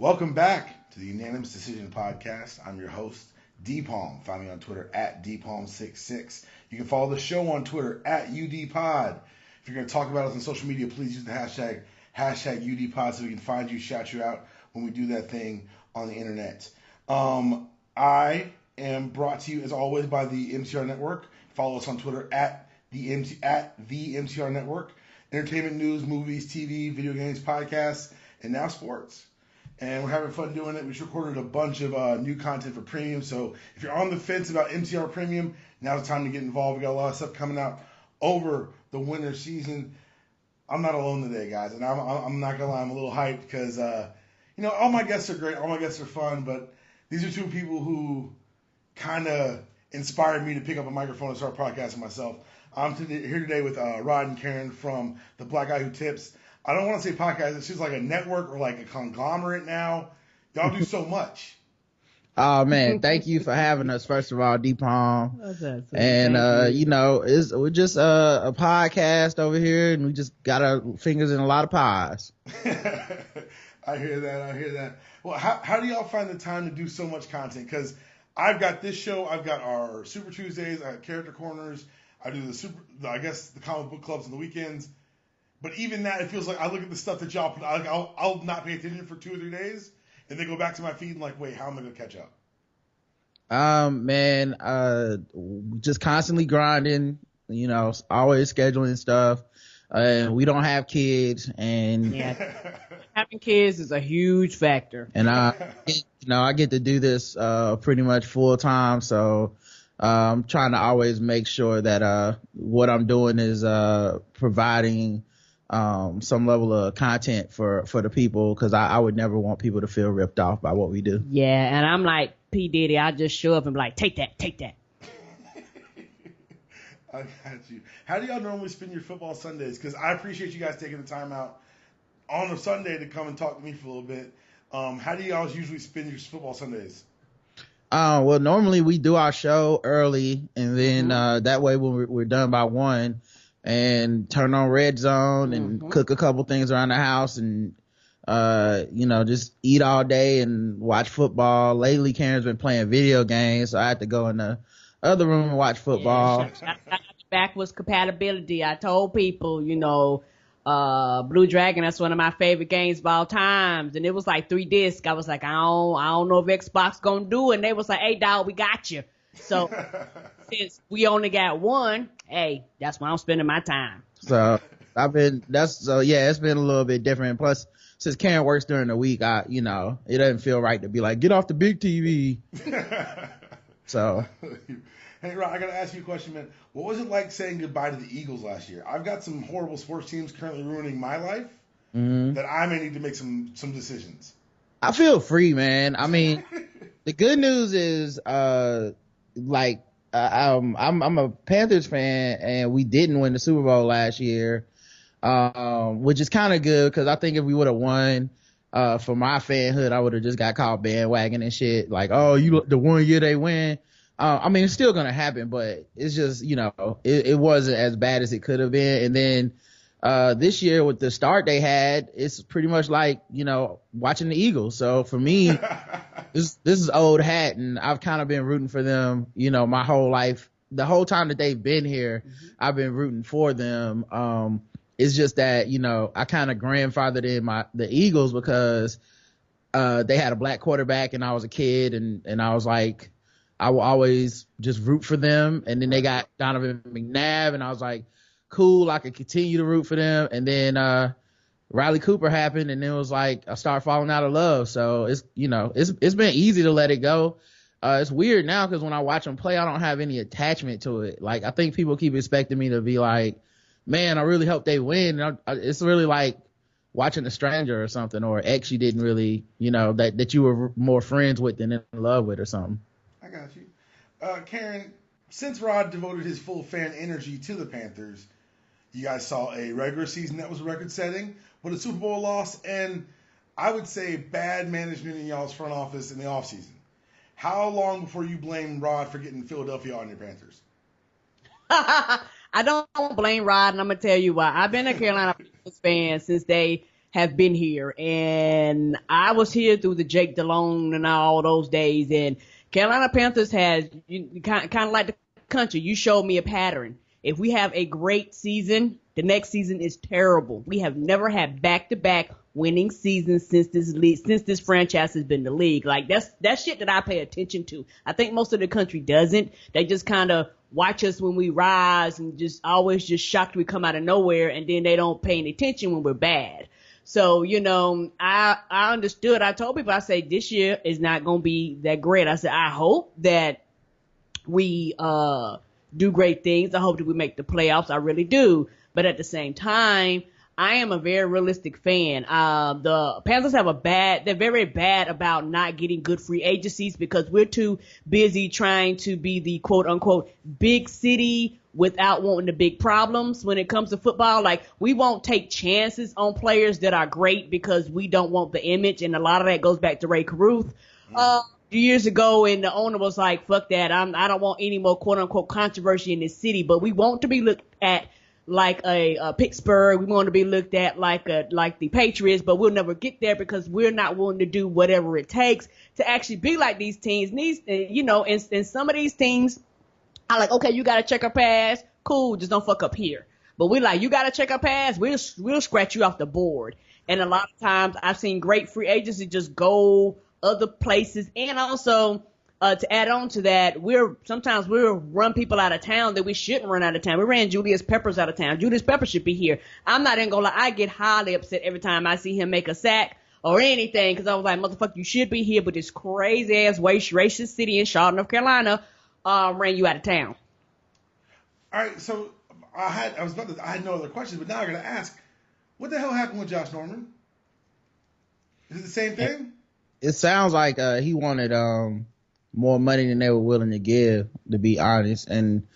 Welcome back to the Unanimous Decision Podcast. I'm your host, DPalm. Find me on Twitter at DPalm66. You can follow the show on Twitter at UDPod. If you're going to talk about us on social media, please use the hashtag UDPod so we can find you, shout you out when we do that thing on the internet. I am brought to you, as always, by the MCR Network. Follow us on Twitter at the MCR Network. Entertainment news, movies, TV, video games, podcasts, and now sports. And we're having fun doing it. We just recorded a bunch of new content for Premium. So if you're on the fence about MCR Premium, now's the time to get involved. We got a lot of stuff coming out over the winter season. I'm not alone today, guys. And I'm not going to lie, I'm a little hyped because, all my guests are great. All my guests are fun. But these are two people who kind of inspired me to pick up a microphone and start podcasting myself. I'm here today with Rod and Karen from The Black Guy Who Tips. I don't want to say podcast. It's just like a network or like a conglomerate now. Y'all do so much. Oh man, thank you for having us. First of all, DPalm, and we're just a podcast over here, and we just got our fingers in a lot of pies. I hear that. Well, how do y'all find the time to do so much content? Because I've got this show, I've got our Super Tuesdays, I have Character Corners, I do the comic book clubs on the weekends. But even that, it feels like I look at the stuff that y'all put. I'll not pay attention for 2 or 3 days, and then go back to my feed and like, wait, how am I gonna catch up? Just constantly grinding. Always scheduling stuff. We don't have kids, and having kids is a huge factor. And I get to do this pretty much full time, so I'm trying to always make sure that what I'm doing is providing some level of content for the people, because I would never want people to feel ripped off by what we do. Yeah, and I'm like P. Diddy. I just show up and be like, take that. I got you. How do y'all normally spend your football Sundays? Because I appreciate you guys taking the time out on a Sunday to come and talk to me for a little bit. How do y'all usually spend your football Sundays? Well, normally we do our show early, and then that way when we're done by 1, and turn on Red Zone and cook a couple things around the house, and just eat all day and watch football. Lately Karen's been playing video games, so I had to go in the other room and watch football. Backwards compatibility. I told people, Blue Dragon, that's one of my favorite games of all times, and it was like 3 discs. I was like, I don't know if Xbox gonna do it, and they was like, hey dog, we got you. So since we only got 1, hey, that's where I'm spending my time. So it's been a little bit different. Plus, since Karen works during the week, it doesn't feel right to be like, get off the big TV. So. Hey, Rod, I got to ask you a question, man. What was it like saying goodbye to the Eagles last year? I've got some horrible sports teams currently ruining my life that I may need to make some decisions. I feel free, man. I mean, the good news is, I'm a Panthers fan, and we didn't win the Super Bowl last year, which is kind of good, because I think if we would have won, for my fanhood, I would have just got called bandwagon and shit. Like, oh, the 1 year they win. It's still gonna happen, but it's just, it wasn't as bad as it could have been. And then this year with the start they had, it's pretty much like, watching the Eagles. So for me, this is old hat, and I've kind of been rooting for them, my whole life. The whole time that they've been here, I've been rooting for them. It's just that, I kind of grandfathered in the Eagles because they had a black quarterback, and I was a kid, and I was like, I will always just root for them. And then they got Donovan McNabb, and I was like, cool, I could continue to root for them. And then Riley Cooper happened, and it was like I started falling out of love. So it's been easy to let it go. It's weird now, because when I watch them play, I don't have any attachment to it. Like, I think people keep expecting me to be like, man, I really hope they win. And it's really like watching a stranger or something, or ex you didn't really, that you were more friends with than in love with or something. I got you. Karen, since Rod devoted his full fan energy to the Panthers, you guys saw a regular season that was record-setting, but a Super Bowl loss, and I would say bad management in y'all's front office in the offseason. How long before you blame Rod for getting Philadelphia on your Panthers? I don't blame Rod, and I'm going to tell you why. I've been a Carolina Panthers fan since they have been here, and I was here through the Jake Delhomme and all those days, and Carolina Panthers has kind of like the country. You showed me a pattern. If we have a great season, the next season is terrible. We have never had back-to-back winning seasons since this franchise has been in the league. Like that's shit that I pay attention to. I think most of the country doesn't. They just kind of watch us when we rise and just always just shocked we come out of nowhere, and then they don't pay any attention when we're bad. So, I understood. I told people, I say, this year is not going to be that great. I said, I hope that we do great things. I hope that we make the playoffs. I really do. But at the same time, I am a very realistic fan. The Panthers they're very bad about not getting good free agencies because we're too busy trying to be the quote unquote big city without wanting the big problems when it comes to football. Like, we won't take chances on players that are great because we don't want the image. And a lot of that goes back to Ray Caruth. Years ago, and the owner was like, fuck that. I don't want any more quote unquote controversy in this city, but we want to be looked at like a Pittsburgh. We want to be looked at like the Patriots, but we'll never get there because we're not willing to do whatever it takes to actually be like these teams. And some of these teams are like, okay, you got to check our pass. Cool. Just don't fuck up here. But we're like, you got to check our pass. We'll scratch you off the board. And a lot of times I've seen great free agency just go other places. And also, to add on to that, sometimes we'll run people out of town that we shouldn't run out of town. We ran Julius Peppers out of town. Julius Peppers should be here. I'm not even gonna lie, I get highly upset every time I see him make a sack or anything, because I was like, motherfucker, you should be here, but this crazy ass racist city in Charlotte, North Carolina, ran you out of town. All right, so I had no other questions, but now I'm gonna ask, what the hell happened with Josh Norman? Is it the same thing? It sounds like he wanted more money than they were willing to give, to be honest. And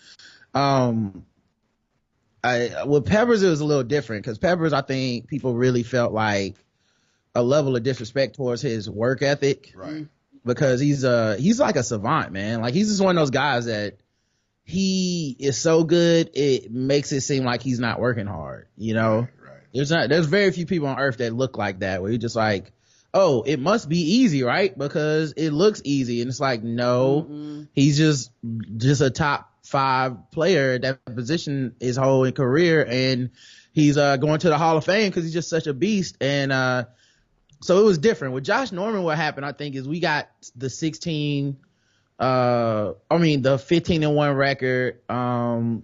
with Peppers, it was a little different, because Peppers, I think people really felt like a level of disrespect towards his work ethic, right? Because he's like a savant, man. Like, he's just one of those guys that he is so good, it makes it seem like he's not working hard, Right. There's very few people on earth that look like that, where you're just like, oh, it must be easy, right? Because it looks easy. And it's like, no, he's just a top 5 player at that position his whole career. And he's going to the Hall of Fame because he's just such a beast. And so it was different. With Josh Norman, what happened, I think, is we got the 15-1 record.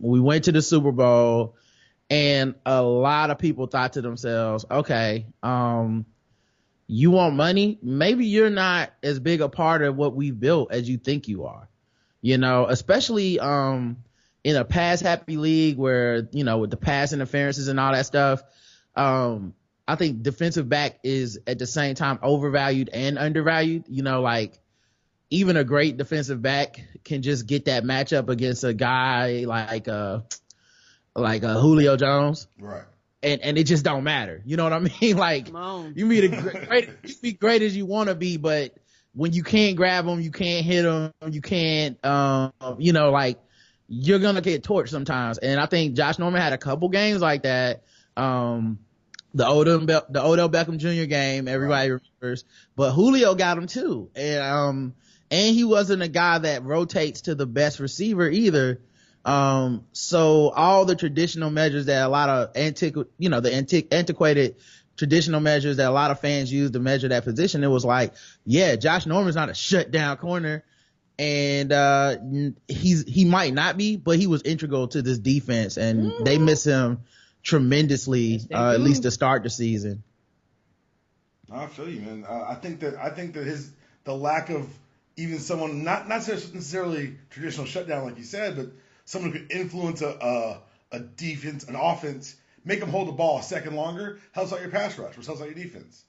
We went to the Super Bowl, and a lot of people thought to themselves, okay, you want money? Maybe you're not as big a part of what we've built as you think you are, especially in a pass happy league where, with the pass interferences and all that stuff. I think defensive back is at the same time overvalued and undervalued. Like, even a great defensive back can just get that matchup against a guy like Julio Jones. Right. And it just don't matter. You know what I mean? Like, you be great as you want to be, but when you can't grab them, you can't hit them, you can't, like, you're gonna get torched sometimes. And I think Josh Norman had a couple games like that. The Odell Beckham Jr. game, everybody remembers, but Julio got him too. And he wasn't a guy that rotates to the best receiver either. So all the traditional measures that a lot of antiquated traditional measures that a lot of fans use to measure that position, it was like, yeah, Josh Norman's not a shutdown corner, and he might not be, but he was integral to this defense, and they miss him tremendously, at least to start the season. I feel you, man. I think that the lack of even someone not necessarily traditional shutdown like you said, but someone who could influence a defense, an offense, make them hold the ball a second longer, helps out your pass rush, which helps out your defense.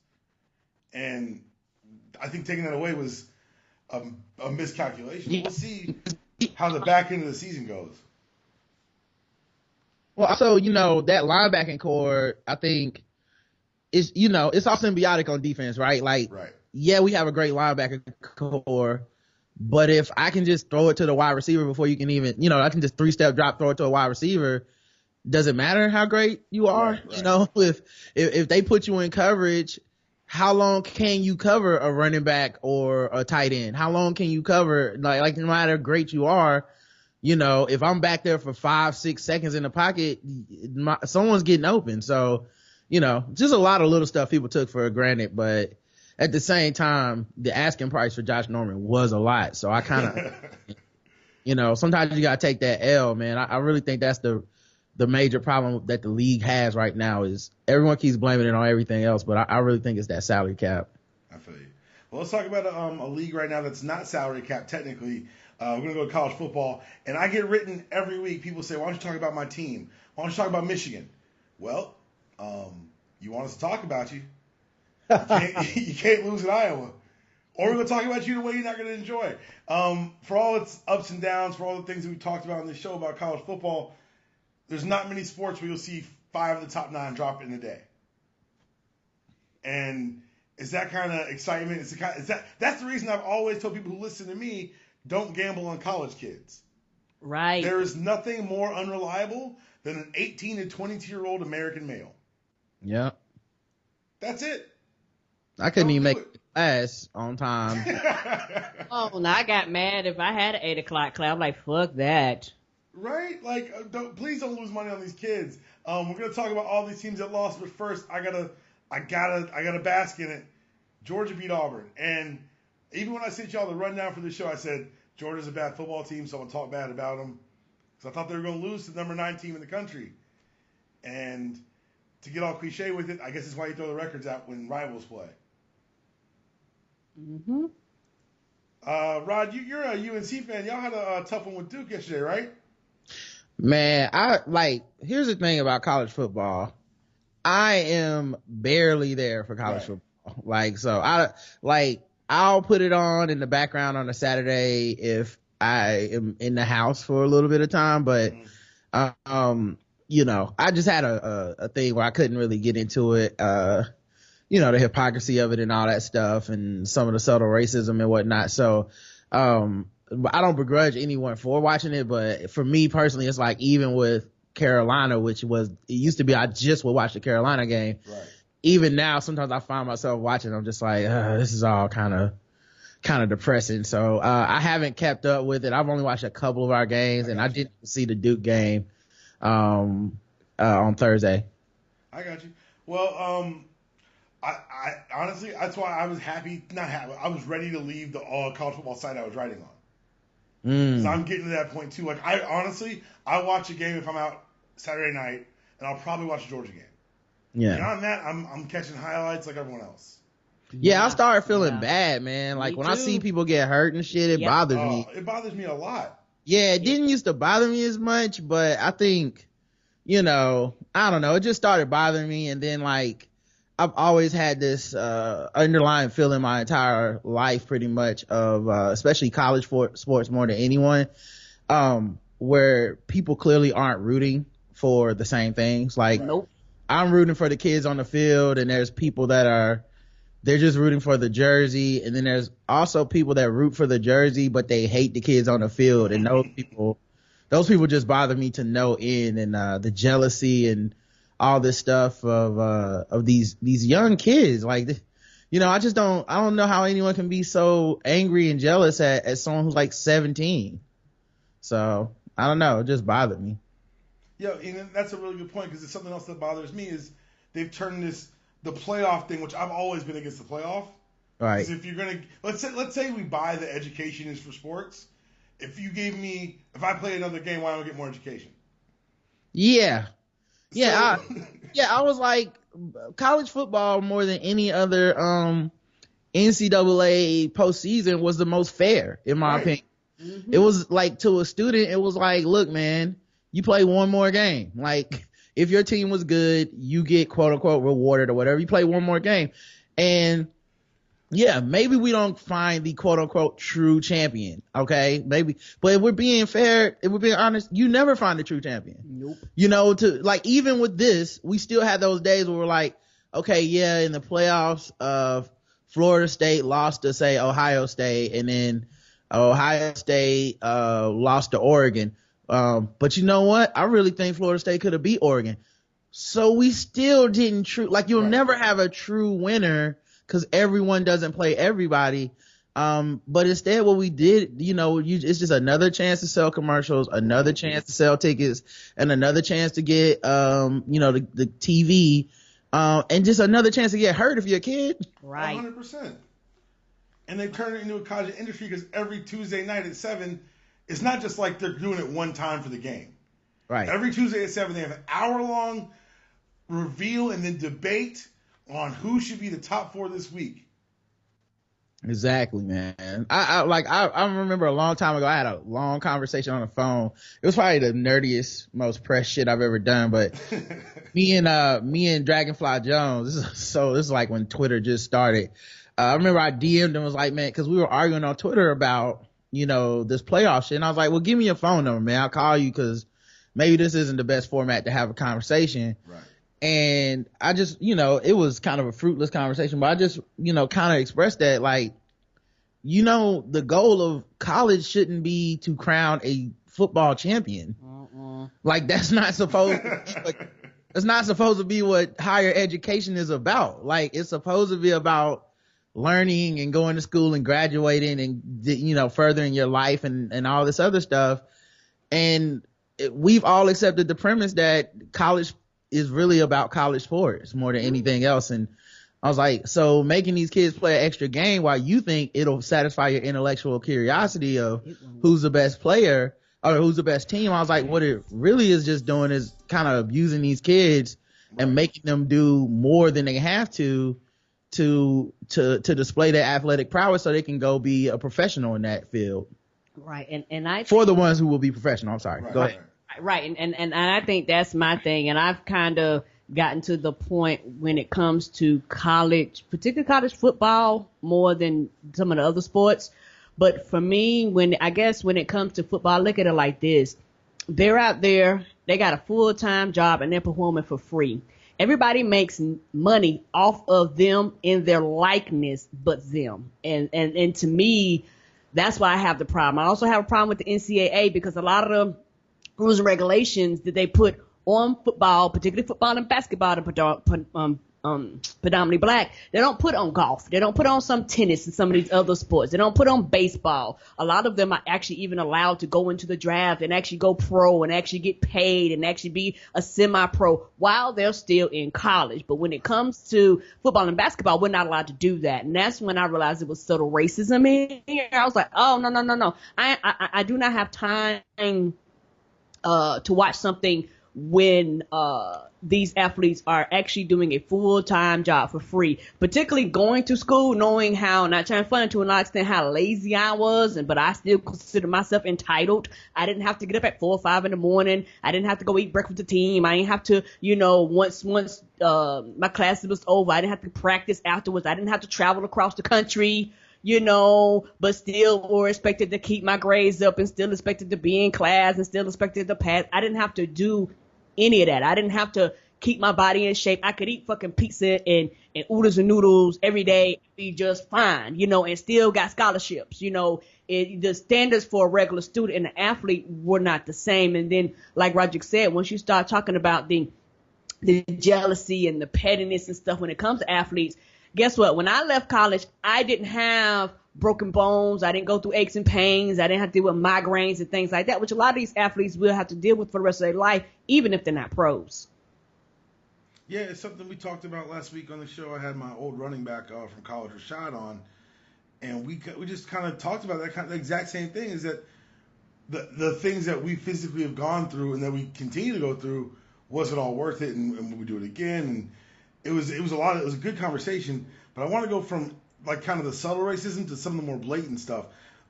And I think taking that away was a miscalculation. We'll see how the back end of the season goes. Well, so, that linebacking core, I think, is, it's all symbiotic on defense, right? Like, right. Yeah, we have a great linebacker core, but if I can just throw it to the wide receiver before you can even, I can just 3-step drop, throw it to a wide receiver, does it matter how great you are? Right. You know, if they put you in coverage, how long can you cover a running back or a tight end? How long can you cover, like no matter how great you are, you know, if I'm back there for 5-6 seconds in the pocket, someone's getting open. So, you know, just a lot of little stuff people took for granted, but at the same time, the asking price for Josh Norman was a lot. So I kind of, you know, sometimes you gotta take that L, man. I really think that's the major problem that the league has right now is everyone keeps blaming it on everything else, but I really think it's that salary cap. I feel you. Well, let's talk about a league right now that's not salary cap technically. We're going to go to college football, and I get written every week. People say, why don't you talk about my team? Why don't you talk about Michigan? Well, you want us to talk about you. You can't lose at Iowa. Or we're going to talk about you in a way you're not going to enjoy. For all its ups and downs, for all the things that we talked about on this show about college football, there's not many sports where you'll see 5 of the top 9 drop in a day. And is that kind of excitement? That's the reason I've always told people who listen to me, don't gamble on college kids. Right. There is nothing more unreliable than an 18 to 22-year-old American male. Yeah. That's it. I couldn't even make class on time. Oh, and I got mad if I had an 8 o'clock class. I'm like, fuck that. Right? Like, please don't lose money on these kids. We're gonna talk about all these teams that lost, but first, I gotta bask in it. Georgia beat Auburn, and even when I sent y'all the rundown for the show, I said Georgia's a bad football team, so I'm gonna talk bad about them because I thought they were gonna lose to the number 9 team in the country. And to get all cliche with it, I guess it's why you throw the records out when rivals play. Mm-hmm. Rod, you're a UNC fan. Y'all had a tough one with Duke yesterday, right? Man, here's the thing about college football. I am barely there for college football. I'll put it on in the background on a Saturday if I am in the house for a little bit of time, but, you know, I just had a thing where I couldn't really get into it, you know, the hypocrisy of it and all that stuff and some of the subtle racism and whatnot. So, I don't begrudge anyone for watching it, but for me personally, it's like even with Carolina, it used to be I just would watch the Carolina game. Right. Even now, sometimes I find myself watching, I'm just like, this is all kind of depressing. So, I haven't kept up with it. I've only watched a couple of our games and I didn't see the Duke game, on Thursday. I got you. Well, I honestly, that's why I was I was ready to leave the college football site I was writing on. Because I'm getting to that point too. Like, I watch a game if I'm out Saturday night, and I'll probably watch a Georgia game. Yeah. Beyond that, I'm catching highlights like everyone else. Yeah, I started feeling bad, man. Like, when I see people get hurt and shit, it bothers me. It bothers me a lot. Yeah, it didn't used to bother me as much, but I think, you know, I don't know, it just started bothering me, and then, like, I've always had this underlying feeling my entire life pretty much of especially college sports more than anyone, where people clearly aren't rooting for the same things. Like, nope. I'm rooting for the kids on the field, and there's people they're just rooting for the jersey, and then there's also people that root for the jersey but they hate the kids on the field, and those people just bother me to no end, and the jealousy and all this stuff of these young kids. Like, you know, I don't know how anyone can be so angry and jealous at someone who's like 17. So I don't know, it just bothered me. Yeah, and that's a really good point, because it's something else that bothers me is they've turned the playoff thing, which I've always been against the playoff. Right. Because if you're gonna let's say we buy the education is for sports. If I play another game, why don't I get more education? Yeah. Yeah, I was like, college football more than any other NCAA postseason was the most fair, in my opinion. Mm-hmm. It was like, to a student, it was like, look, man, you play one more game. Like, if your team was good, you get quote unquote rewarded or whatever. You play one more game. And yeah, maybe we don't find the quote unquote true champion. Okay. Maybe, but if we're being fair, if we're being honest, you never find the true champion. Nope. You know, even with this, we still had those days where we're like, okay, yeah, in the playoffs, Florida State lost to, say, Ohio State, and then Ohio State, lost to Oregon. But you know what? I really think Florida State could have beat Oregon. So we still didn't you'll never have a true winner because everyone doesn't play everybody. But instead what we did, it's just another chance to sell commercials, another chance to sell tickets, and another chance to get, the TV, and just another chance to get hurt if you're a kid. Right. 100%. And they turn it into a college industry because every Tuesday night at 7, it's not just like they're doing it one time for the game. Right. Every Tuesday at 7, they have an hour-long reveal and then debate on who should be the top 4 this week. Exactly, man. I remember a long time ago, I had a long conversation on the phone. It was probably the nerdiest, most press shit I've ever done, but me and Dragonfly Jones, this is like when Twitter just started. I remember I DM'd him and was like, man, cause we were arguing on Twitter about, this playoff shit. And I was like, well, give me your phone number, man. I'll call you cause maybe this isn't the best format to have a conversation. Right. And I just, it was kind of a fruitless conversation, but I just, kind of expressed that, like, the goal of college shouldn't be to crown a football champion. Like, that's not supposed to be what higher education is about. Like, it's supposed to be about learning and going to school and graduating and, furthering your life and all this other stuff. And we've all accepted the premise that college is really about college sports more than anything else. And I was like, so making these kids play an extra game while you think it'll satisfy your intellectual curiosity of who's the best player or who's the best team. I was like, what it really is just doing is kind of abusing these kids and making them do more than they have to display their athletic prowess so they can go be a professional in that field. Right. And I, for the ones who will be professional. I'm sorry. Go ahead. Right. And I think that's my thing. And I've kind of gotten to the point when it comes to college, particularly college football, more than some of the other sports. But for me, when it comes to football, I look at it like this. They're out there, they got a full-time job, and they're performing for free. Everybody makes money off of them in their likeness but them. And to me, that's why I have the problem. I also have a problem with the NCAA because a lot of the rules and regulations that they put on football, particularly football and basketball, predominantly black, they don't put on golf. They don't put on some tennis and some of these other sports. They don't put on baseball. A lot of them are actually even allowed to go into the draft and actually go pro and actually get paid and actually be a semi-pro while they're still in college. But when it comes to football and basketball, we're not allowed to do that. And that's when I realized it was subtle racism in here. I was like, oh, no. I do not have time to watch something when these athletes are actually doing a full-time job for free, particularly going to school, knowing how, not trying to fun to a large extent, how lazy I was, but I still consider myself entitled. I didn't have to get up at 4 or 5 in the morning. I didn't have to go eat breakfast with the team. I didn't have to, once my classes was over, I didn't have to practice afterwards. I didn't have to travel across the country, but still were expected to keep my grades up and still expected to be in class and still expected to pass. I didn't have to do any of that. I didn't have to keep my body in shape. I could eat fucking pizza and oodles and noodles every day and be just fine, and still got scholarships. The standards for a regular student and an athlete were not the same. And then, like Roger said, once you start talking about the jealousy and the pettiness and stuff when it comes to athletes, guess what? When I left college, I didn't have broken bones. I didn't go through aches and pains. I didn't have to deal with migraines and things like that, which a lot of these athletes will have to deal with for the rest of their life, even if they're not pros. Yeah, it's something we talked about last week on the show. I had my old running back from college, Rashad, on, and we just kind of talked about that the exact same thing, is that the things that we physically have gone through and that we continue to go through, was it all worth it, and would we do it again? And it was a good conversation, but I want to go from like kind of the subtle racism to some of the more blatant stuff.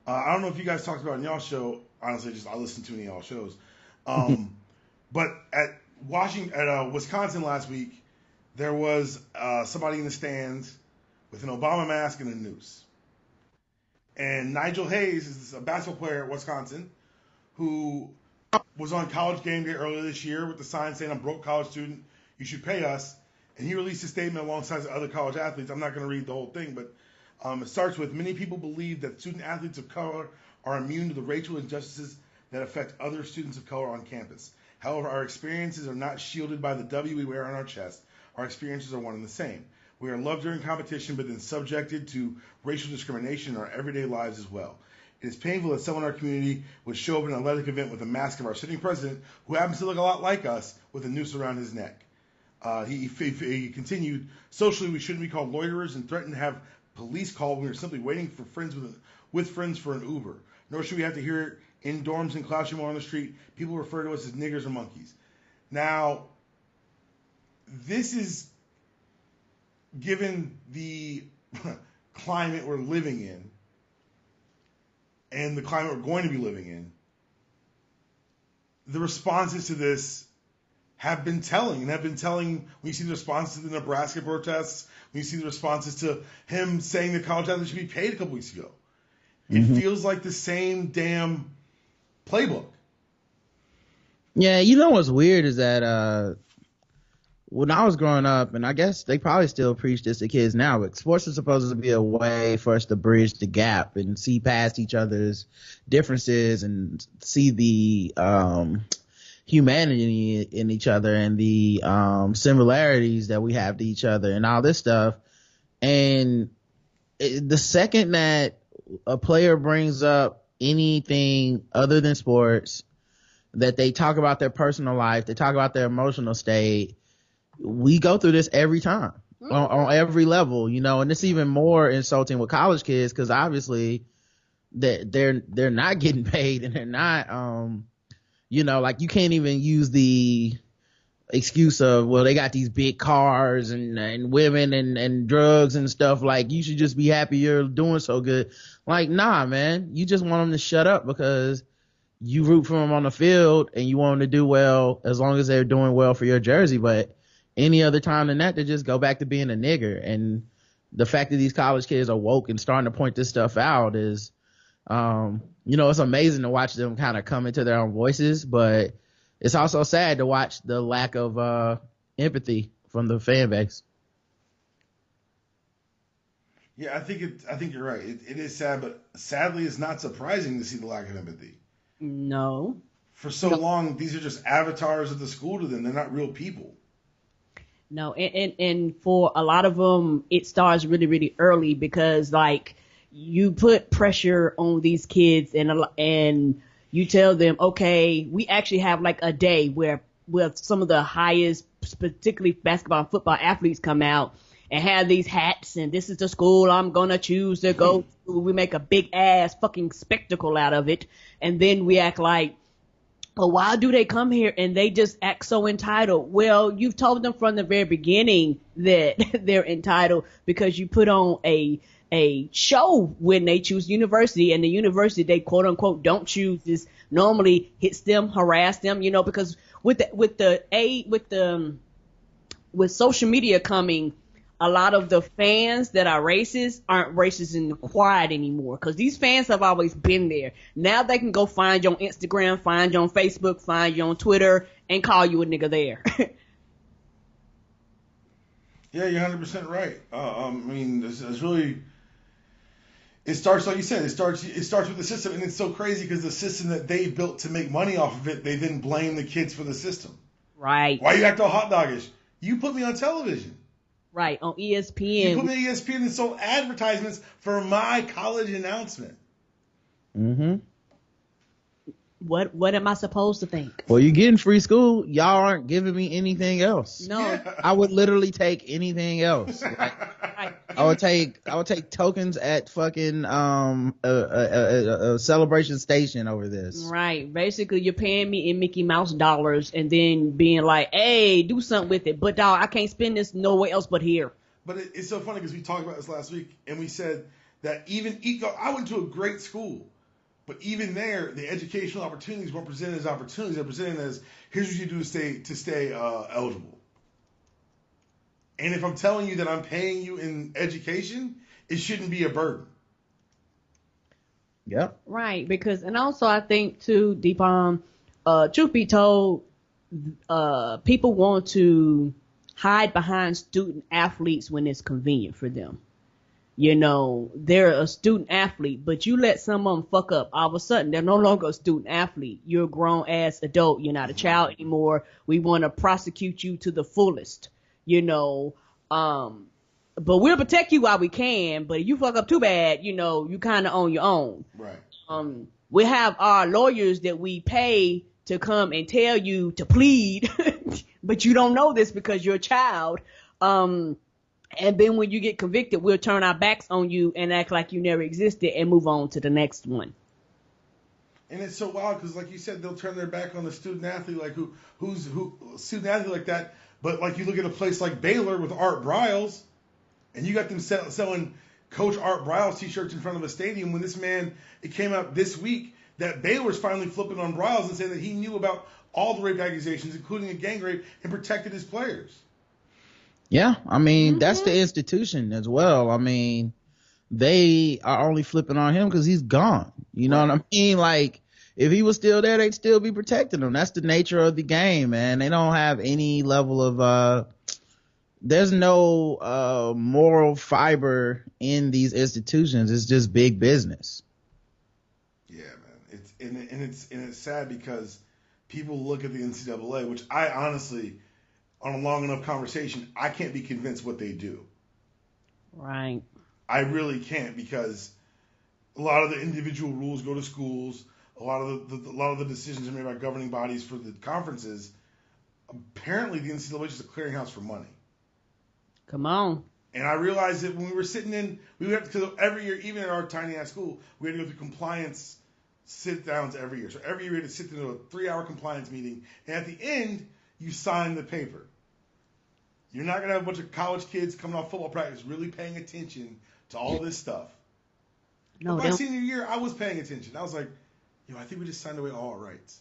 I don't know if you guys talked about it in y'all show. Honestly, I listen to any of y'all shows. But at Wisconsin last week, there was somebody in the stands with an Obama mask and a noose. And Nigel Hayes is a basketball player at Wisconsin who was on College Game Day earlier this year with the sign saying, "I'm a broke college student. You should pay us." And he released a statement alongside other college athletes. I'm not going to read the whole thing, but it starts with, "Many people believe that student athletes of color are immune to the racial injustices that affect other students of color on campus. However, our experiences are not shielded by the W we wear on our chest. Our experiences are one and the same. We are loved during competition, but then subjected to racial discrimination in our everyday lives as well. It is painful that someone in our community would show up at an athletic event with a mask of our sitting president, who happens to look a lot like us, with a noose around his neck. He continued, socially, we shouldn't be called loiterers and threatened to have police called when we are simply waiting for friends with friends for an Uber. Nor should we have to hear it in dorms and classroom or on the street. People refer to us as niggers or monkeys. Now, this is given the climate we're living in and the climate we're going to be living in. The responses to this have been telling, when you see the responses to the Nebraska protests, when you see the responses to him saying that college athletes should be paid a couple weeks ago. It feels like the same damn playbook. Yeah, you know what's weird is that when I was growing up, and I guess they probably still preach this to kids now, but sports is supposed to be a way for us to bridge the gap and see past each other's differences and see the humanity in each other and the similarities that we have to each other and all this stuff. And the second that a player brings up anything other than sports, that they talk about their personal life, they talk about their emotional state, we go through this every time on every level, you know. And it's even more insulting with college kids because obviously they're not getting paid and they're not you know, like you can't even use the excuse of, well, they got these big cars and women and drugs and stuff, like you should just be happy you're doing so good. Like, nah, man, you just want them to shut up because you root for them on the field and you want them to do well as long as they're doing well for your jersey. But any other time than that, they just go back to being a nigger. And the fact that these college kids are woke and starting to point this stuff out is, you know, it's amazing to watch them kind of come into their own voices, but it's also sad to watch the lack of empathy from the fan base. Yeah, I think you're right. It is sad, but sadly, it's not surprising to see the lack of empathy. No. For so long, these are just avatars of the school to them. They're not real people. No, and for a lot of them, it starts really, really early because, like, you put pressure on these kids and you tell them, okay, we actually have like a day where some of the highest, particularly basketball and football athletes come out and have these hats and this is the school I'm gonna choose to go to. We make a big ass fucking spectacle out of it. And then we act like, well, why do they come here? And they just act so entitled. Well, you've told them from the very beginning that they're entitled because you put on a show when they choose university, and the university they quote unquote don't choose is normally hits them, harass them, you know, because with social media coming, a lot of the fans that are racist aren't racist in the quiet anymore because these fans have always been there. Now they can go find you on Instagram, find you on Facebook, find you on Twitter, and call you a nigga there. Yeah, you're 100% right. I mean, it's really. It starts, like you said, it starts with the system, and it's so crazy because the system that they built to make money off of it, they then blame the kids for the system. Right. Why you act all hot doggish? You put me on television. Right, on ESPN. You put me on ESPN and sold advertisements for my college announcement. Mm-hmm. What am I supposed to think? Well, you're getting free school. Y'all aren't giving me anything else. No. Yeah. I would literally take anything else. Like, I would take tokens at fucking a celebration station over this. Right. Basically, you're paying me in Mickey Mouse dollars and then being like, hey, do something with it. But dog, I can't spend this nowhere else but here. But it's so funny because we talked about this last week, and we said that I went to a great school. But even there, the educational opportunities weren't presented as opportunities. They're presented as, here's what you do to stay eligible. And if I'm telling you that I'm paying you in education, it shouldn't be a burden. Yep. Right, because, and also I think too, Deepam, truth be told, people want to hide behind student athletes when it's convenient for them. they're a student athlete, but you let some of them fuck up. All of a sudden, they're no longer a student athlete. You're a grown ass adult. You're not a child anymore. We want to prosecute you to the fullest, but we'll protect you while we can. But if you fuck up too bad, you kind of on your own. Right. We have our lawyers that we pay to come and tell you to plead, but you don't know this because you're a child. And then when you get convicted, we'll turn our backs on you and act like you never existed and move on to the next one. And it's so wild because, like you said, they'll turn their back on the student athlete, like who's student athlete like that. But like you look at a place like Baylor with Art Briles, and you got them selling Coach Art Briles t-shirts in front of a stadium. When it came out this week that Baylor's finally flipping on Briles and saying that he knew about all the rape accusations, including a gang rape, and protected his players. Yeah, I mean, that's the institution as well. I mean, they are only flipping on him because he's gone. You know what I mean? Like, if he was still there, they'd still be protecting him. That's the nature of the game, man. They don't have any level of, there's no moral fiber in these institutions. It's just big business. Yeah, man. It's sad because people look at the NCAA, which I honestly, on a long enough conversation, I can't be convinced what they do. Right. I really can't, because a lot of the individual rules go to schools. A lot of the decisions are made by governing bodies for the conferences. Apparently, the NCAA is just a clearinghouse for money. Come on. And I realized that when we were sitting in, we would have to, because every year, even at our tiny ass school, we had to go through compliance sit downs every year. So every year we had to sit through a 3-hour compliance meeting, and at the end, you sign the paper. You're not going to have a bunch of college kids coming off football practice really paying attention to all this stuff. No, but my senior year, I was paying attention. I was like, I think we just signed away all our rights.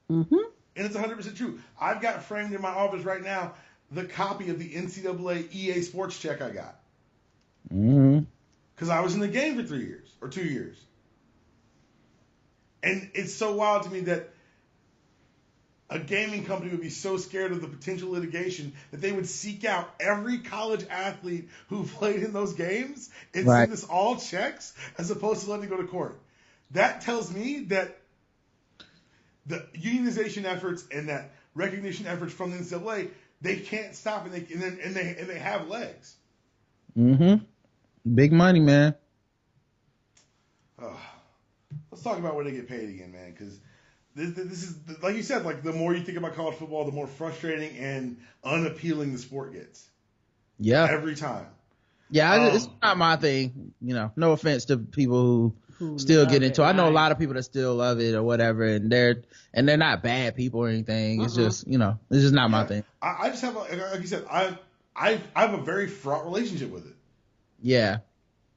Mm-hmm. And it's 100% true. I've got framed in my office right now the copy of the NCAA EA Sports check I got. Mm-hmm. Because I was in the game for 3 years or 2 years. And it's so wild to me that a gaming company would be so scared of the potential litigation that they would seek out every college athlete who played in those games and send us all checks as opposed to letting it go to court. That tells me that the unionization efforts and that recognition efforts from the NCAA, they can't stop, and they have legs. Mm-hmm. Big money, man. Let's talk about where they get paid again, man, because this is, like you said, like the more you think about college football, the more frustrating and unappealing the sport gets. Yeah. Every time. Yeah, it's not my thing. No offense to people who still get into it. I know a lot of people that still love it or whatever, and they're not bad people or anything. It's just, it's just not my thing. I just have, like you said, I have a very fraught relationship with it. Yeah.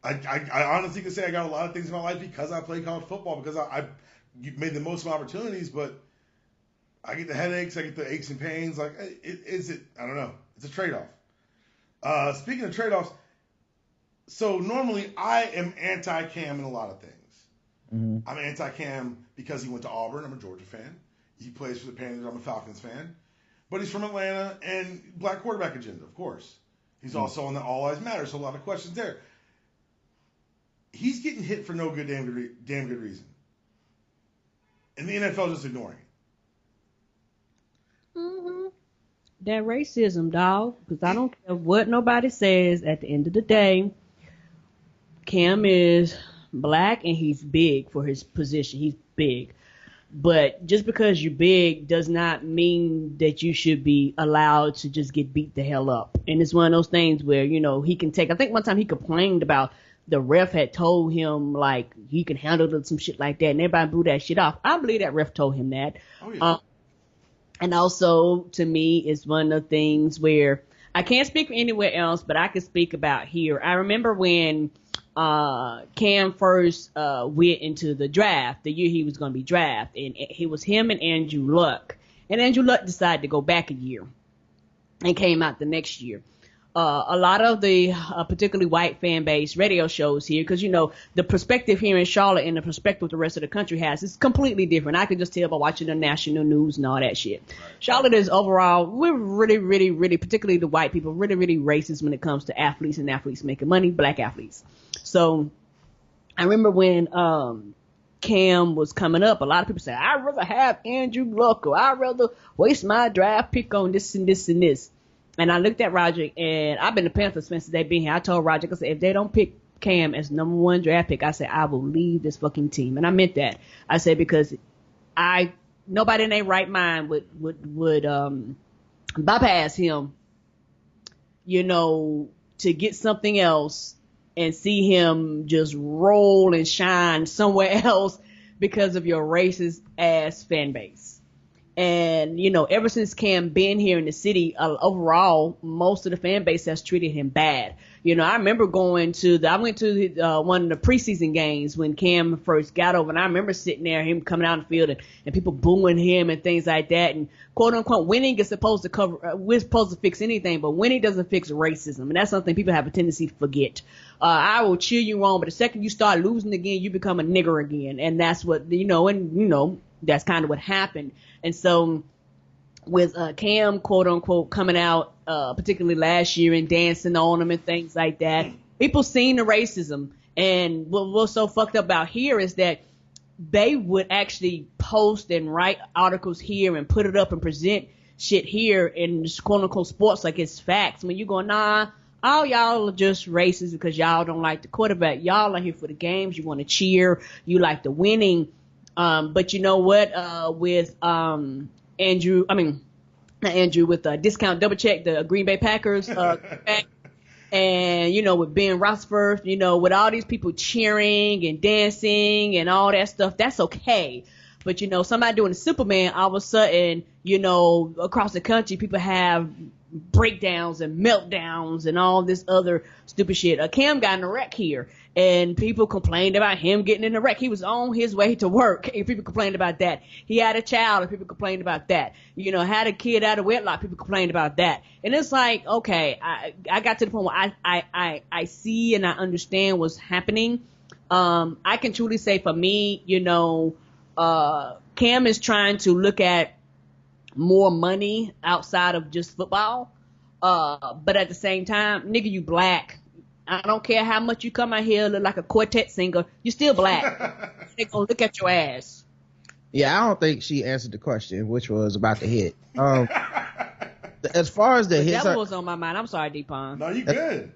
I honestly can say I got a lot of things in my life because I played college football, because I made the most of my opportunities, but I get the headaches, I get the aches and pains. Like, I don't know. It's a trade-off. Speaking of trade-offs, so normally I am anti-Cam in a lot of things. Mm-hmm. I'm anti-Cam because he went to Auburn. I'm a Georgia fan. He plays for the Panthers. I'm a Falcons fan. But he's from Atlanta, and black quarterback agenda, of course. He's also on the All Lives Matter, so a lot of questions there. He's getting hit for no good damn good reason. And the NFL just ignoring it. Mm-hmm. That racism, dog. Because I don't care what nobody says. At the end of the day, Cam is black and he's big for his position. He's big. But just because you're big does not mean that you should be allowed to just get beat the hell up. And it's one of those things where, he can take, I think one time he complained about the ref had told him, like, he can handle some shit like that, and everybody blew that shit off. I believe that ref told him that. Oh, yeah. And also, to me, it's one of the things where I can't speak for anywhere else, but I can speak about here. I remember when Cam first went into the draft, the year he was going to be drafted, and it was him and Andrew Luck. And Andrew Luck decided to go back a year and came out the next year. a lot of the particularly white fan base radio shows here, because the perspective here in Charlotte and the perspective the rest of the country has is completely different. I can just tell by watching the national news and all that shit. Right. Charlotte is overall, we're really, really, really, particularly the white people, really, really racist when it comes to athletes and athletes making money, black athletes. So I remember when Cam was coming up, a lot of people said, I'd rather have Andrew Luck, or I'd rather waste my draft pick on this and this and this. And I looked at Roger, and I've been a Panthers fan since they've been here. I told Roger, I said, if they don't pick Cam as number 1 draft pick, I said, I will leave this fucking team. And I meant that. I said, because nobody in their right mind would bypass him, to get something else and see him just roll and shine somewhere else because of your racist ass fan base. And, ever since Cam been here in the city, overall, most of the fan base has treated him bad. I remember I went to one of the preseason games when Cam first got over, and I remember sitting there, him coming out in the field and people booing him and things like that. And quote unquote, winning is supposed to we're supposed to fix anything, but winning doesn't fix racism. And that's something people have a tendency to forget. I will cheer you on, but the second you start losing again, you become a nigger again. And that's what, that's kind of what happened. And so with Cam, quote unquote, coming out, particularly last year and dancing on him and things like that, people seen the racism. And what's so fucked up about here is that they would actually post and write articles here and put it up and present shit here in quote unquote sports like it's facts. When you go, nah, all y'all are just racist because y'all don't like the quarterback. Y'all are here for the games. You want to cheer. You like the winning. But you know what? With Andrew, with Discount Double Check, the Green Bay Packers, and with Ben Roethlisberger, with all these people cheering and dancing and all that stuff, that's okay. But somebody doing a Superman, all of a sudden, across the country, people have breakdowns and meltdowns and all this other stupid shit. Cam got in a wreck here, and people complained about him getting in a wreck. He was on his way to work, and people complained about that. He had a child, and people complained about that. Had a kid out of wedlock, people complained about that. And it's like, okay, I got to the point where I see and I understand what's happening. I can truly say for me, Cam is trying to look at more money outside of just football. But at the same time, nigga, you black. I don't care how much you come out here look like a quartet singer. You're still black. They gonna look at your ass. Yeah, I don't think she answered the question, which was about the hit. As far as the hits, that was on my mind. I'm sorry, Deepon. No, you good.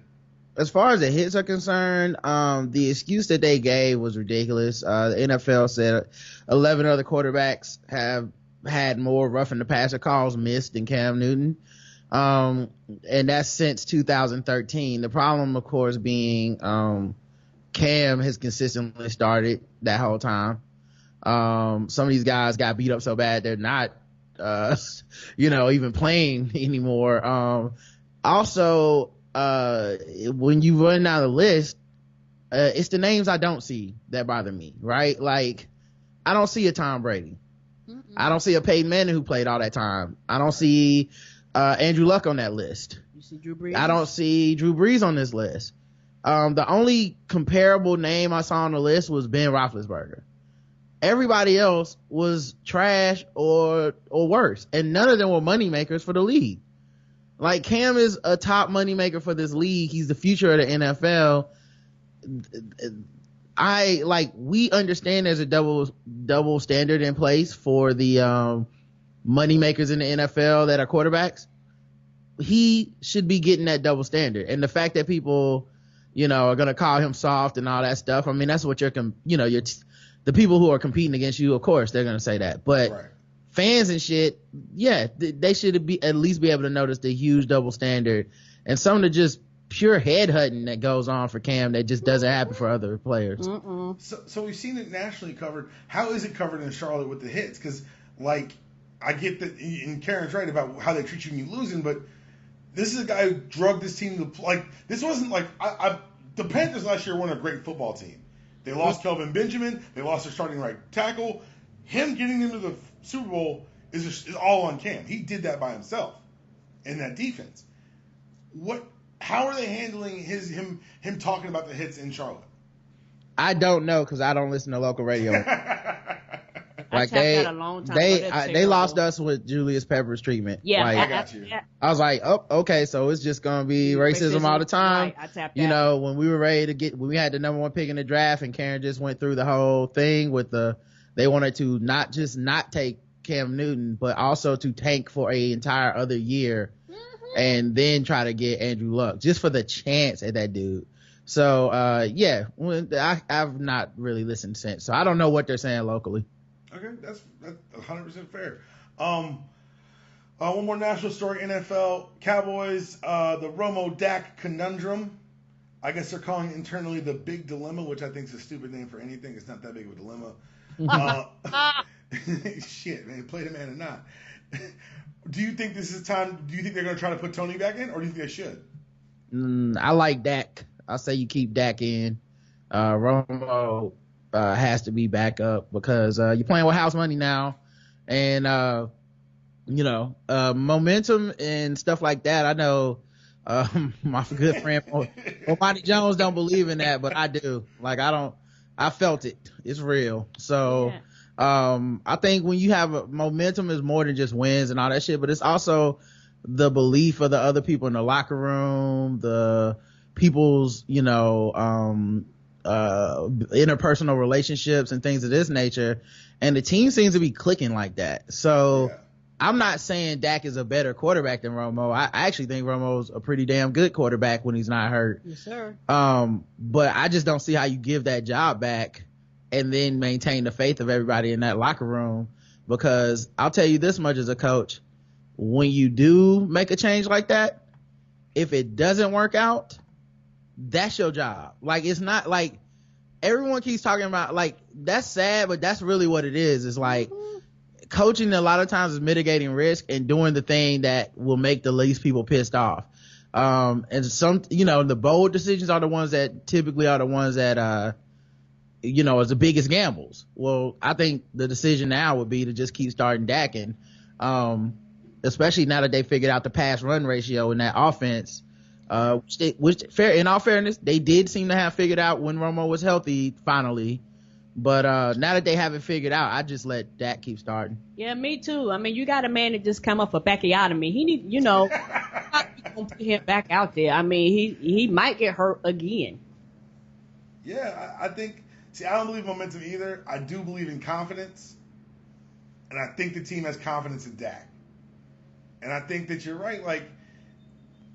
As far as the hits are concerned, the excuse that they gave was ridiculous. The NFL said 11 other quarterbacks have had more roughing the passer calls missed than Cam Newton. And that's since 2013. The problem, of course, being Cam has consistently started that whole time. Some of these guys got beat up so bad they're not even playing anymore. Also, when you run down the list, it's the names I don't see that bother me, right? Like, I don't see a Tom Brady. I don't see a Peyton Manning who played all that time. I don't see Andrew Luck on that list. You see Drew Brees? I don't see Drew Brees on this list. The only comparable name I saw on the list was Ben Roethlisberger. Everybody else was trash or worse, and none of them were money makers for the league. Like, Cam is a top money maker for this league. He's the future of the NFL. We understand there's a double standard in place for the money makers in the NFL that are quarterbacks. He should be getting that double standard. And the fact that people, are going to call him soft and all that stuff, I mean, that's what the people who are competing against you, of course, they're going to say that. But right. Fans and shit, yeah, they should at least be able to notice the huge double standard and some of the just pure headhunting that goes on for Cam that just doesn't happen for other players. So we've seen it nationally covered. How is it covered in Charlotte with the hits? Because, I get that, and Karen's right about how they treat you when you're losing, but this is a guy who drugged this team to, this wasn't the Panthers last year weren't a great football team. They lost Kelvin Benjamin. They lost their starting right tackle. Him getting into the Super Bowl is all on Cam. He did that by himself in that defense. What how are they handling him talking about the hits in Charlotte? I don't know because I don't listen to local radio. Like they lost us with Julius Pepper's treatment. Yeah, like, I got you. I was like, oh, okay, so it's just gonna be racism all the time. Right, I tapped you out. know, when we were ready to when we had the number 1 pick in the draft, and Karen just went through the whole thing with they wanted to not just not take Cam Newton, but also to tank for a entire other year, and then try to get Andrew Luck just for the chance at that dude. So I've not really listened since, so I don't know what they're saying locally. Okay, that's 100% fair. One more national story: NFL Cowboys, the Romo Dak conundrum. I guess they're calling it internally the big dilemma, which I think is a stupid name for anything. It's not that big of a dilemma. Shit, man, play the man or not. Do you think this is time? Do you think they're going to try to put Tony back in, or do you think they should? I like Dak. I say you keep Dak in. Romo has to be back up because you're playing with house money now, and momentum and stuff like that. I know my good friend Monty Jones don't believe in that, but I do. Like I felt it. It's real. So I think when you have momentum is more than just wins and all that shit, but it's also the belief of the other people in the locker room, the people's interpersonal relationships and things of this nature, and the team seems to be clicking like that. So I'm not saying Dak is a better quarterback than Romo. I actually think Romo's a pretty damn good quarterback when he's not hurt. Yes, sir. But I just don't see how you give that job back and then maintain the faith of everybody in that locker room, because I'll tell you this much as a coach: when you do make a change like that, if it doesn't work out, that's your job. Like, it's not like everyone keeps talking about, like, that's sad, but that's really what it is. It's like coaching a lot of times is mitigating risk and doing the thing that will make the least people pissed off. And some, the bold decisions are the ones that typically are the ones that, is the biggest gambles. Well, I think the decision now would be to just keep starting Dak, and especially now that they figured out the pass run ratio in that offense, which in all fairness, they did seem to have figured out when Romo was healthy finally. But now that they have it figured out, I just let Dak keep starting. Yeah, me too. I mean, you got a man that just come up for Bacchiotomy. He need, you gonna put him back out there. I mean, he might get hurt again. Yeah, I think. See, I don't believe momentum either. I do believe in confidence, and I think the team has confidence in Dak. And I think that you're right. Like,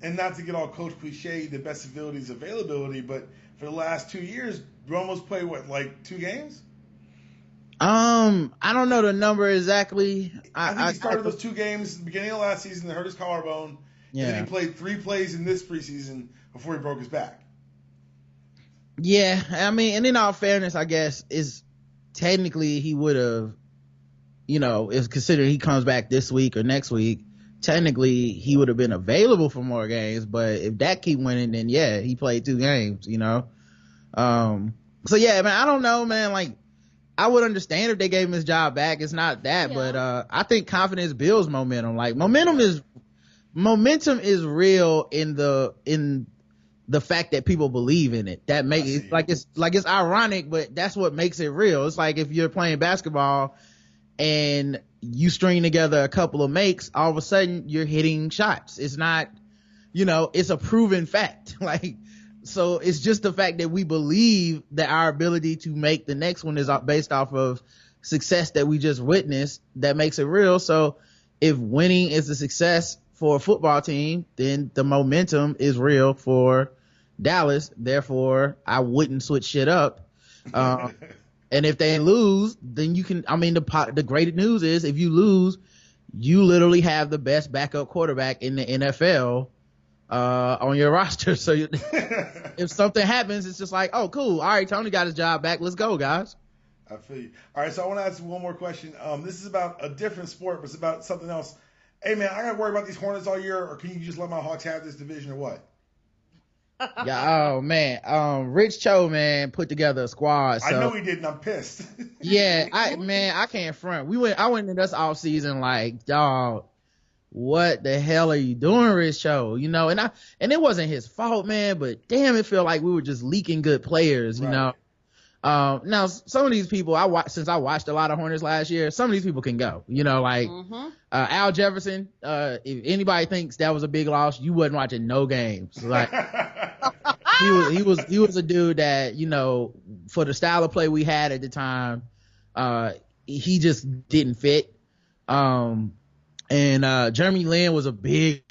and not to get all coach cliche, the best ability is availability, but for the last 2 years, Romo's played like 2 games? I don't know the number exactly. I think he started those 2 games at the beginning of last season. They hurt his collarbone. Yeah. And then he played 3 plays in this preseason before he broke his back. Yeah, I mean, and in all fairness, I guess, is technically he would have, if considering he comes back this week or next week, technically he would have been available for more games. But if Dak keep winning, then yeah, he played 2 games, So yeah, man, I don't know, man. Like, I would understand if they gave him his job back. It's not that, but I think confidence builds momentum. Like, momentum is real in the fact that people believe in it. That makes it it's ironic, but that's what makes it real. It's like if you're playing basketball and you string together a couple of makes, all of a sudden you're hitting shots. It's not, it's a proven fact. Like, so it's just the fact that we believe that our ability to make the next one is based off of success that we just witnessed that makes it real. So if winning is a success for a football team, then the momentum is real for Dallas. Therefore, I wouldn't switch shit up. And if they lose, then you can, the great news is if you lose, you literally have the best backup quarterback in the NFL on your roster. So if something happens, it's just like, oh, cool. All right, Tony got his job back. Let's go, guys. I feel you. All right, so I want to ask you one more question. This is about a different sport, but it's about something else. Hey, man, I got to worry about these Hornets all year, or can you just let my Hawks have this division, or what? Yeah, oh, man. Rich Cho, man, put together a squad. So. I know he did, and I'm pissed. Yeah, I can't front. I went in this off season like, dog, what the hell are you doing, Rich Cho? You know, and it wasn't his fault, man, but damn, it felt like we were just leaking good players, you know. Now some of these people since I watched a lot of Hornets last year, some of these people can go, you know, like Al Jefferson. If anybody thinks that was a big loss, you wasn't watching no games. Like he was a dude that, you know, for the style of play we had at the time, he just didn't fit. And Jeremy Lin was a big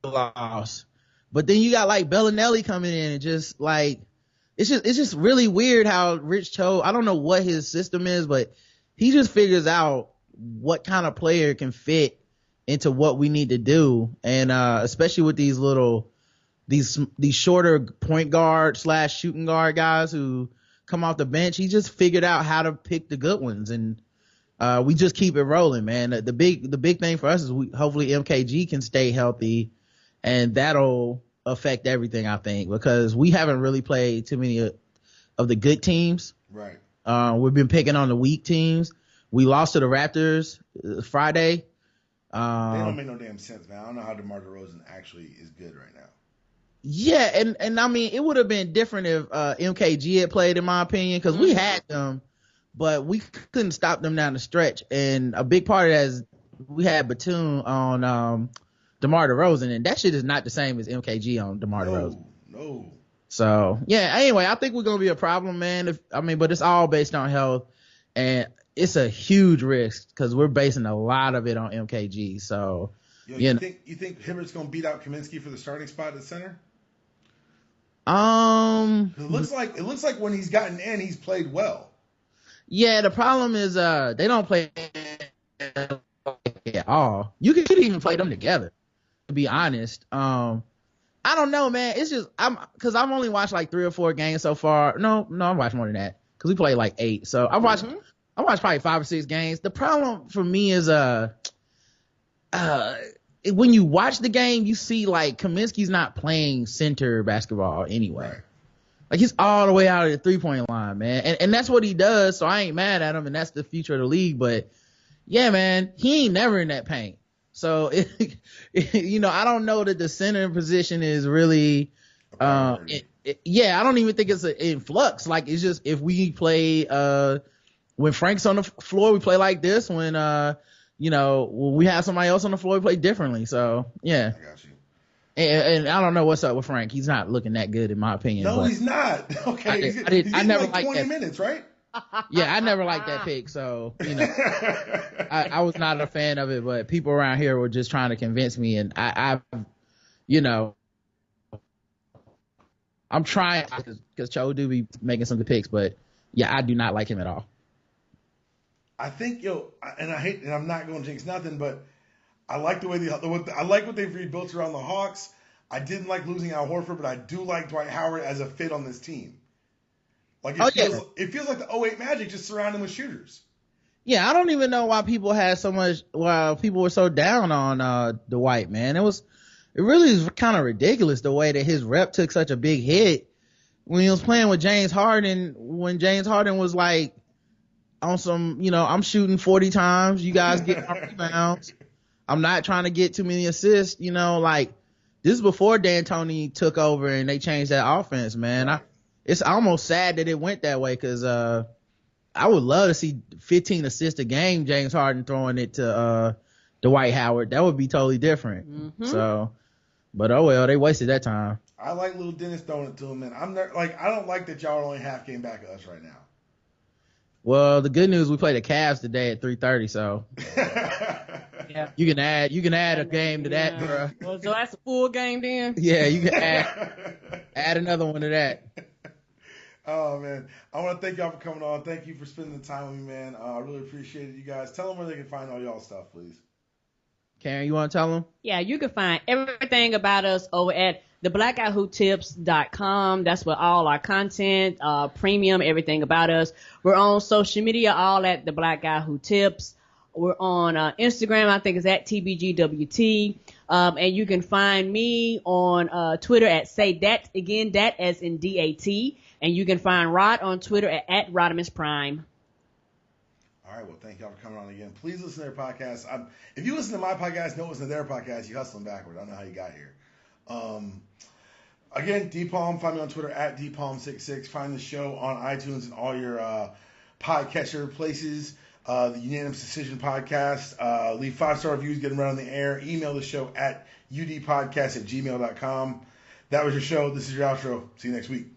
loss, but then you got like Bellinelli coming in and just like, it's just really weird how Rich Cho, I don't know what his system is, but he just figures out what kind of player can fit into what we need to do. And, especially with these shorter point guard / shooting guard guys who come off the bench, he just figured out how to pick the good ones. And, we just keep it rolling, man. The big thing for us is hopefully MKG can stay healthy, and that'll affect everything, I think, because we haven't really played too many of the good teams. Right. We've been picking on the weak teams. We lost to the Raptors Friday. They don't make no damn sense, man. I don't know how DeMar DeRozan actually is good right now. Yeah, and I mean, it would have been different if MKG had played, in my opinion, because we had them, but we couldn't stop them down the stretch. And a big part of that is we had Batum on DeMar DeRozan, and that shit is not the same as MKG on DeMar DeRozan. No. So yeah, anyway, I think we're gonna be a problem, man. But it's all based on health, and it's a huge risk because we're basing a lot of it on MKG. So you think Hibbert's gonna beat out Kaminsky for the starting spot at center? It looks like when he's gotten in, he's played well. Yeah, the problem is they don't play at all. You could even play them together, to be honest. I don't know, man. It's just because I've only watched like 3 or 4 games so far. No, I've watched more than that because we played like 8. So I watched probably 5 or 6 games. The problem for me is when you watch the game, you see like Kaminsky's not playing center basketball anyway. Right. Like he's all the way out of the 3-point line, man. And that's what he does. So I ain't mad at him, and that's the future of the league. But yeah, man, he ain't never in that paint. So, you know, I don't know that the center position is really, I don't even think it's in flux. Like, it's just, if we play, when Frank's on the floor, we play like this. When, you know, when we have somebody else on the floor, we play differently. So, yeah. I got you. And I don't know what's up with Frank. He's not looking that good, in my opinion. No, he's not. Okay. I never like 20 minutes, right? Yeah, I never liked that pick, so, you know, I was not a fan of it, but people around here were just trying to convince me, and I you know, I'm trying, because Cho do be making some good picks, but yeah, I do not like him at all. I think, and I'm not going to jinx nothing, but I like the way I like what they've rebuilt around the Hawks. I didn't like losing Al Horford, but I do like Dwight Howard as a fit on this team. Like it feels like the 08 Magic just surrounded with shooters. Yeah, I don't even know why people were so down on Dwight, man. It really is kind of ridiculous the way that his rep took such a big hit when he was playing with James Harden, when James Harden was like on some, you know, I'm shooting 40 times, you guys get my rebounds. I'm not trying to get too many assists, you know, like this is before D'Antoni took over and they changed that offense, man. It's almost sad that it went that way, because I would love to see 15 assists a game, James Harden throwing it to Dwight Howard. That would be totally different. Mm-hmm. So, but oh well, they wasted that time. I like little Dennis throwing it to him, and I don't like that y'all are only half game back of us right now. Well, the good news, we play the Cavs today at 3:30, so yeah, you can add a game to that, bro. Well, so that's a full game then. Yeah, you can add another one to that. Oh, man. I want to thank y'all for coming on. Thank you for spending the time with me, man. I really appreciate it, you guys. Tell them where they can find all y'all stuff, please. Karen, you want to tell them? Yeah, you can find everything about us over at theblackoutwhotips.com. That's where all our content, premium, everything about us. We're on social media, all at The Black Guy Who Tips. We're on Instagram, I think it's at TBGWT. And you can find me on Twitter at Say Dat, again, Dat as in DAT. And you can find Rod on Twitter at Rodimus Prime. All right, well, thank y'all for coming on again. Please listen to their podcast. If you listen to my podcast, don't listen to their podcast. You're hustling backwards. I don't know how you got here. Again, DPalm, find me on Twitter at DPalm66. Find the show on iTunes and all your podcatcher places. The Unanimous Decision Podcast. Leave 5-star reviews, get them right on the air. Email the show at udpodcast@gmail.com. That was your show. This is your outro. See you next week.